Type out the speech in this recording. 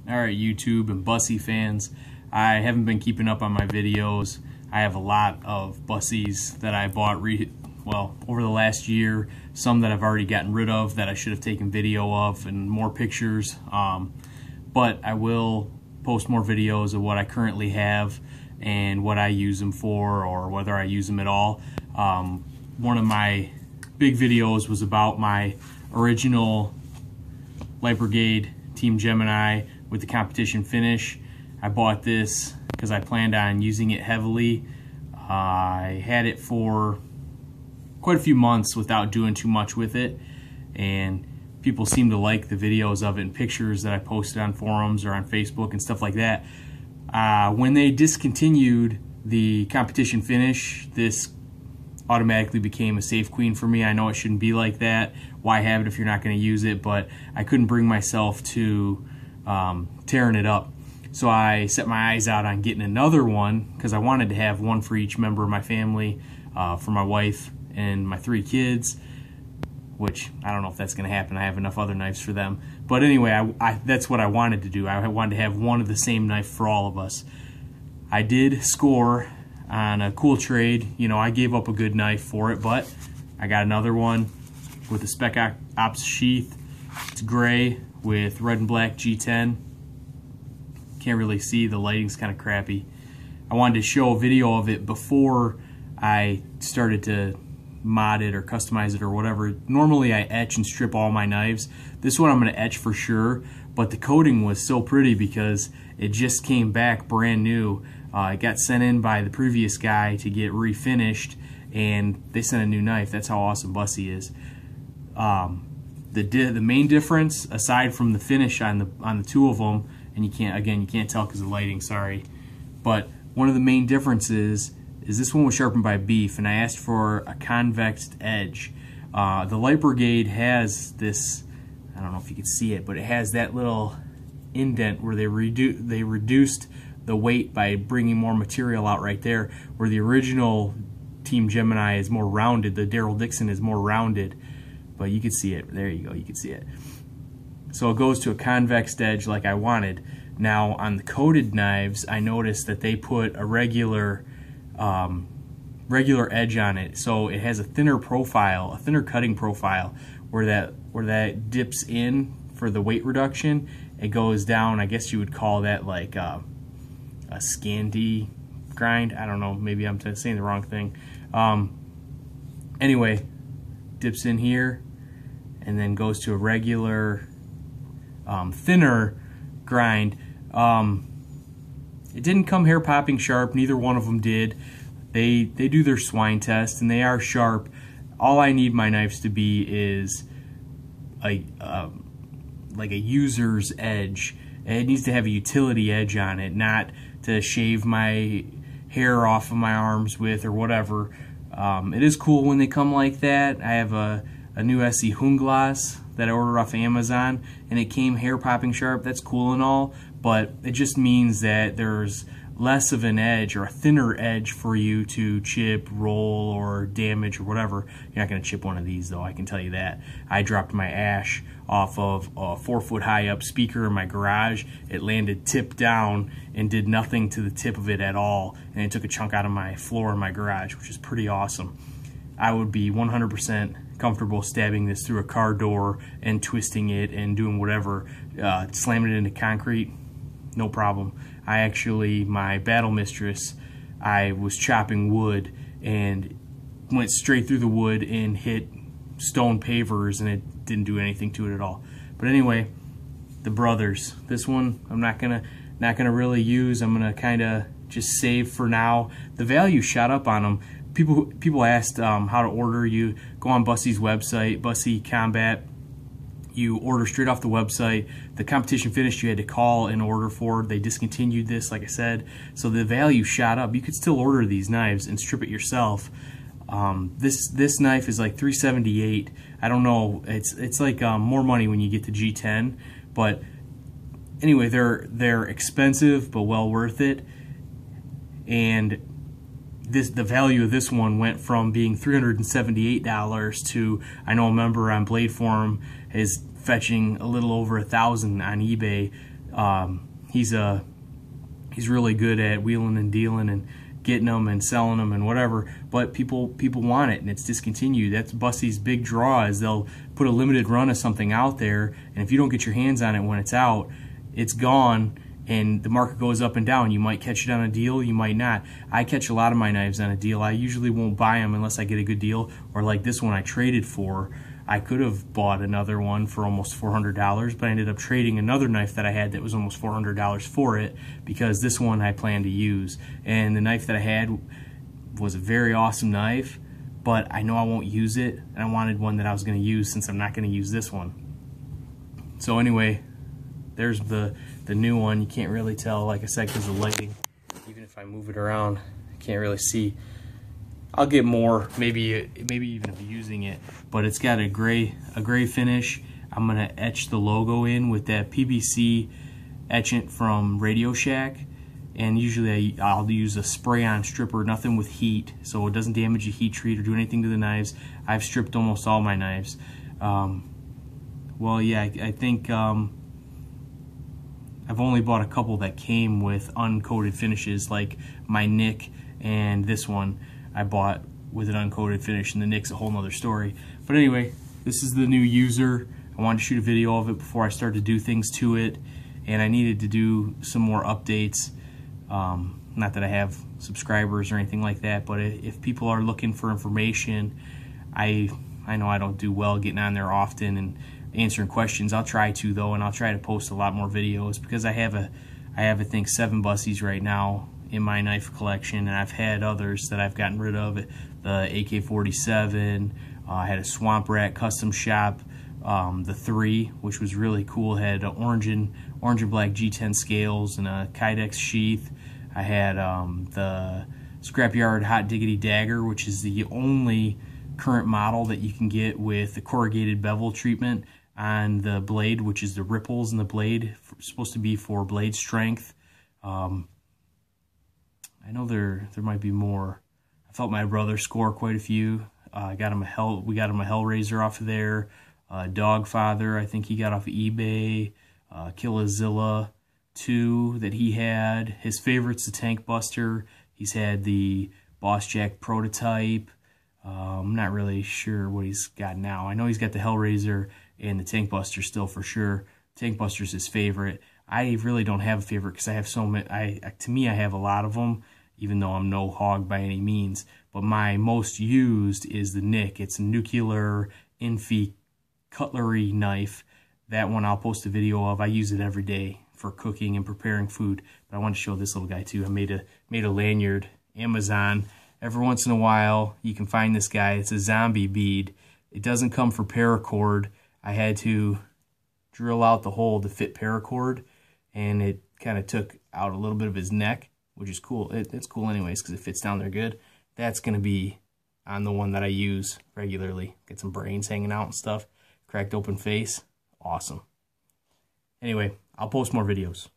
Alright, YouTube and Busse fans, I haven't been keeping up on my videos. I have a lot of Busses that I bought over the last year, some that I've already gotten rid of that I should have taken video of, and more pictures. But I will post more videos of what I currently have and what I use them for, or whether I use them at all. One of my big videos was about my original Light Brigade Team Gemini with the competition finish. I bought this because I planned on using it heavily. I had it for quite a few months without doing too much with it, and people seem to like the videos of it and pictures that I posted on forums or on Facebook and stuff like that. When they discontinued the competition finish, this automatically became a safe queen for me. I know it shouldn't be like that. Why have it if you're not going to use it? But I couldn't bring myself to tearing it up. So I set my eyes out on getting another one because I wanted to have one for each member of my family, for my wife and my 3 kids, which I don't know if that's going to happen. I have enough other knives for them. But anyway, that's what I wanted to do. I wanted to have one of the same knife for all of us. I did score on a cool trade. You know, I gave up a good knife for it, but I got another one with a Spec Ops sheath. It's gray with red and black G10. Can't really see, the lighting's kind of crappy. I wanted to show a video of it before I started to mod it or customize it or whatever. Normally I etch and strip all my knives. This one I'm going to etch for sure, but the coating was so pretty because it just came back brand new. It got sent in by the previous guy to get refinished, and they sent a new knife. That's how awesome Busse is. The main difference, aside from the finish on the 2 of them, and you can't tell because of the lighting, sorry, but one of the main differences is this one was sharpened by beef, and I asked for a convex edge. The Light Brigade has this, I don't know if you can see it, but it has that little indent where they reduced the weight by bringing more material out right there, where the original Team Gemini is more rounded. The Daryl Dixon is more rounded, but you can see it. There you go, you can see it. So it goes to a convex edge like I wanted. Now on the coated knives, I noticed that they put a regular edge on it, so it has a thinner profile, a thinner cutting profile, where that dips in for the weight reduction. It goes down, I guess you would call that like a Scandi grind. I don't know, maybe I'm saying the wrong thing. Anyway, dips in here and then goes to a regular thinner grind. It didn't come hair popping sharp, neither one of them did. They do their swine test and they are sharp. All I need my knives to be is like a user's edge. It needs to have a utility edge on it, not to shave my hair off of my arms with or whatever. It is cool when they come like that. I have a new SE Hunglas that I ordered off of Amazon, and it came hair popping sharp. That's cool and all, but it just means that there's less of an edge, or a thinner edge, for you to chip, roll, or damage, or whatever. You're not going to chip one of these though, I can tell you that. I dropped my ash off of a 4-foot high up speaker in my garage. It landed tip down and did nothing to the tip of it at all, and it took a chunk out of my floor in my garage, which is pretty awesome. I would be 100% comfortable stabbing this through a car door and twisting it and doing whatever, slamming it into concrete, no problem. My Battle Mistress, I was chopping wood and went straight through the wood and hit stone pavers, and it didn't do anything to it at all. But anyway, the Brothers, this one I'm not gonna really use. I'm gonna kind of just save for now. The value shot up on them. People asked how to order. You go on Busse's website, Busse Combat. You order straight off the website. The competition finished, you had to call and order for. They discontinued this, like I said, so the value shot up. You could still order these knives and strip it yourself. This knife is like $378. I don't know. It's like more money when you get the G10, but anyway, they're expensive but well worth it. And the value of this one went from being $378 to, I know a member on Blade Forum is fetching a little over $1,000 on eBay. He's really good at wheeling and dealing and getting them and selling them and whatever, but people want it and it's discontinued. That's Busse's big draw, is they'll put a limited run of something out there, and if you don't get your hands on it when it's out, it's gone, and the market goes up and down. You might catch it on a deal, you might not. I catch a lot of my knives on a deal. I usually won't buy them unless I get a good deal, or like this one I traded for. I could have bought another one for almost $400, but I ended up trading another knife that I had that was almost $400 for it, because this one I plan to use. And the knife that I had was a very awesome knife, but I know I won't use it, and I wanted one that I was going to use since I'm not going to use this one. So anyway, there's the new one. You can't really tell, like I said, because of the lighting. Even if I move it around, I can't really see. I'll get more, maybe even using it, but it's got a gray finish. I'm gonna etch the logo in with that PVC etchant from Radio Shack, and usually I'll use a spray-on stripper, nothing with heat, so it doesn't damage the heat treat or do anything to the knives. I've stripped almost all my knives. Well, yeah, I think I've only bought a couple that came with uncoated finishes, like my Nick and this one I bought with an uncoated finish, and the Nick's a whole nother story. But anyway, this is the new user. I wanted to shoot a video of it before I started to do things to it, and I needed to do some more updates. Not that I have subscribers or anything like that, but if people are looking for information, I know I don't do well getting on there often and answering questions. I'll try to though, and I'll try to post a lot more videos, because I have I think 7 Busses right now in my knife collection, and I've had others that I've gotten rid of. The AK-47, I had a Swamp Rat custom shop, the 3, which was really cool, had orange and black G10 scales and a Kydex sheath. I had the Scrapyard Hot Diggity Dagger, which is the only current model that you can get with the corrugated bevel treatment on the blade, which is the ripples in the blade, supposed to be for blade strength. I know there might be more. I felt my brother score quite a few. We got him a Hellraiser off of there. Dogfather, I think he got off of eBay. Killazilla 2 that he had. His favorite's the Tank Buster. He's had the Boss Jack prototype. I'm not really sure what he's got now. I know he's got the Hellraiser and the Tank Buster still for sure. Tank Buster's his favorite. I really don't have a favorite because I have so many. To me, I have a lot of them, even though I'm no hog by any means. But my most used is the Nick. It's a nuclear Infi cutlery knife. That one I'll post a video of. I use it every day for cooking and preparing food. But I want to show this little guy too. I made a lanyard, Amazon. Every once in a while, you can find this guy. It's a zombie bead. It doesn't come for paracord. I had to drill out the hole to fit paracord, and it kind of took out a little bit of his neck, which is cool. It's cool anyways because it fits down there good. That's going to be on the one that I use regularly. Get some brains hanging out and stuff. Cracked open face. Awesome. Anyway, I'll post more videos.